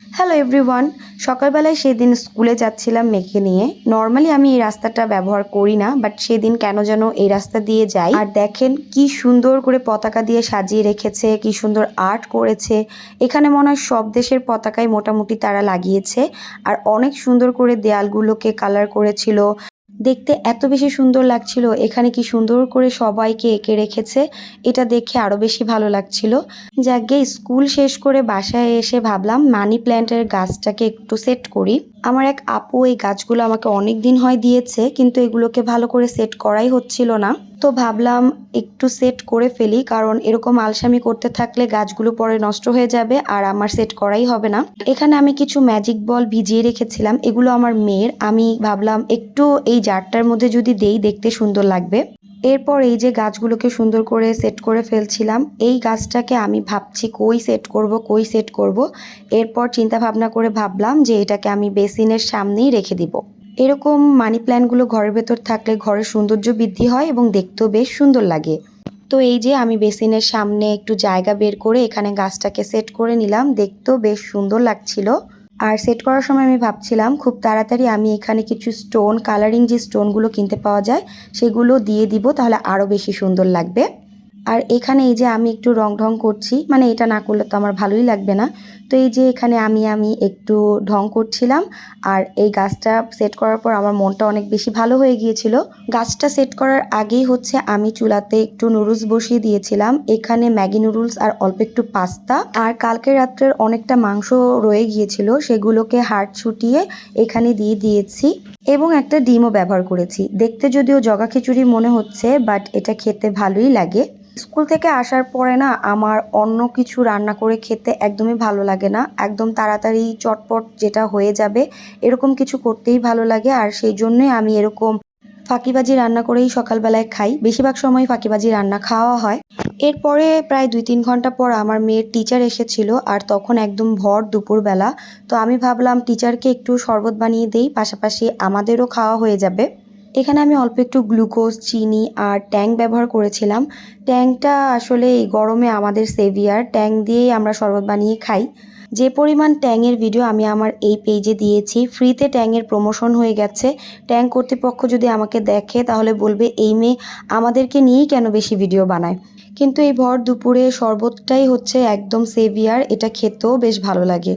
Hello everyone. সকালবেলায় সেদিন স্কুলে যাচ্ছিলাম মেয়েকে নিয়ে। নর্মালি আমি এই রাস্তাটা ব্যবহার করি না, বাট সেদিন কেন যেন এই রাস্তা দিয়ে যাই। আর দেখেন কি সুন্দর করে পতাকা দিয়ে সাজিয়ে রেখেছে, কি সুন্দর আর্ট করেছে। এখানে মনে হয় সব দেশের পতাকাই মোটামুটি তারা লাগিয়েছে। আর অনেক সুন্দর করে দেয়ালগুলোকে কালার করেছিল। দেখতে এত বেশি সুন্দর লাগছিল। এখানে কি সুন্দর করে সবাইকে এঁকে রেখেছে, এটা দেখে আরো বেশি ভালো লাগছিল। যাকগে, স্কুল শেষ করে বাসায় এসে ভাবলাম মানি প্ল্যান্টের গাছটাকে একটু সেট করি। আমার এক আপু এই গাছগুলো আমাকে অনেক দিন হয় দিয়েছে, কিন্তু এগুলোকে ভালো করে সেট করাই হচ্ছিল না। তো ভাবলাম একটু সেট করে ফেলি, কারণ এরকম আলসামি করতে থাকলে গাছগুলো পরে নষ্ট হয়ে যাবে আর আমার সেট করাই হবে না। এখানে আমি কিছু ম্যাজিক বল ভিজিয়ে রেখেছিলাম, এগুলো আমার মেয়ের। আমি ভাবলাম একটু এই জারটার মধ্যে যদি দেই, দেখতে সুন্দর লাগবে। এরপর এই যে গাছগুলোকে সুন্দর করে সেট করে ফেলছিলাম। এই গাছটাকে আমি ভাবছি কই সেট করব। এরপর চিন্তা ভাবনা করে ভাবলাম যে এটাকে আমি বেসিনের সামনেই রেখে দিব। এরকম মানি প্ল্যান্টগুলো ঘরের ভেতর থাকলে ঘরের সৌন্দর্য বৃদ্ধি হয় এবং দেখতেও বেশ সুন্দর লাগে। তো এই যে আমি বেসিনের সামনে একটু জায়গা বের করে এখানে গাছটাকে সেট করে নিলাম, দেখতেও বেশ সুন্দর লাগছিল। আর সেট করার সময় আমি ভাবছিলাম খুব তাড়াতাড়ি আমি এখানে কিছু স্টোন, কালারিং যে স্টোনগুলো কিনতে পাওয়া যায় সেগুলো দিয়ে দিব, তাহলে আরও বেশি সুন্দর লাগবে। আর এখানে এই যে আমি একটু রং ঢং করছি, মানে এটা না করলে তো আমার ভালোই লাগবে না। তো এই যে এখানে আমি একটু ঢং করছিলাম। আর এই গাছটা সেট করার পর আমার মনটা অনেক বেশি ভালো হয়ে গিয়েছিল। গাছটা সেট করার আগেই আমি চুলাতে একটু নুডলস বসিয়ে দিয়েছিলাম। এখানে ম্যাগি নুডলস আর অল্প একটু পাস্তা, আর কালকে রাত্রের অনেকটা মাংস রয়ে গিয়েছিল, সেগুলোকে হাড় ছুটিয়ে এখানে দিয়ে দিয়েছি এবং একটা ডিমও ব্যবহার করেছি। দেখতে যদিও জগা খিচুড়ি মনে হচ্ছে, বাট এটা খেতে ভালোই লাগে। স্কুল থেকে আসার পরে না আমার অন্য কিছু রান্না করে খেতে একদমই ভালো লাগে না। একদম তাড়াতাড়ি চটপট যেটা হয়ে যাবে এরকম কিছু করতেই ভালো লাগে। আর সেই জন্যই আমি এরকম ফাঁকিবাজি রান্না করেই সকালবেলায় খাই। বেশিরভাগ সময় ফাঁকিবাজি রান্না খাওয়া হয়। এরপরে প্রায় 2-3 ঘন্টা পর আমার মেয়ের টিচার এসেছিল, আর তখন একদম ভর দুপুরবেলা। তো আমি ভাবলাম টিচারকে একটু শরবত বানিয়ে দেই, পাশাপাশি আমাদেরও খাওয়া হয়ে যাবে। এখানে আমি অল্প একটু গ্লুকোজ, চিনি আর ট্যাং ব্যবহার করেছিলাম। ট্যাংটা আসলে এই গরমে আমাদের সেভিয়ার, ট্যাং দিয়েই আমরা শরবত বানিয়ে খাই। যে পরিমাণ ট্যাংয়ের ভিডিও আমি আমার এই পেজে দিয়েছি, ফ্রিতে ট্যাংয়ের প্রমোশন হয়ে গেছে। ট্যাং কর্তৃপক্ষ যদি আমাকে দেখে তাহলে বলবে এই মেয়ে আমাদেরকে নিয়েই কেন বেশি ভিডিও বানায়। কিন্তু এই ভর দুপুরে শরবতটাই হচ্ছে একদম সেভিয়ার, এটা খেতেও বেশ ভালো লাগে।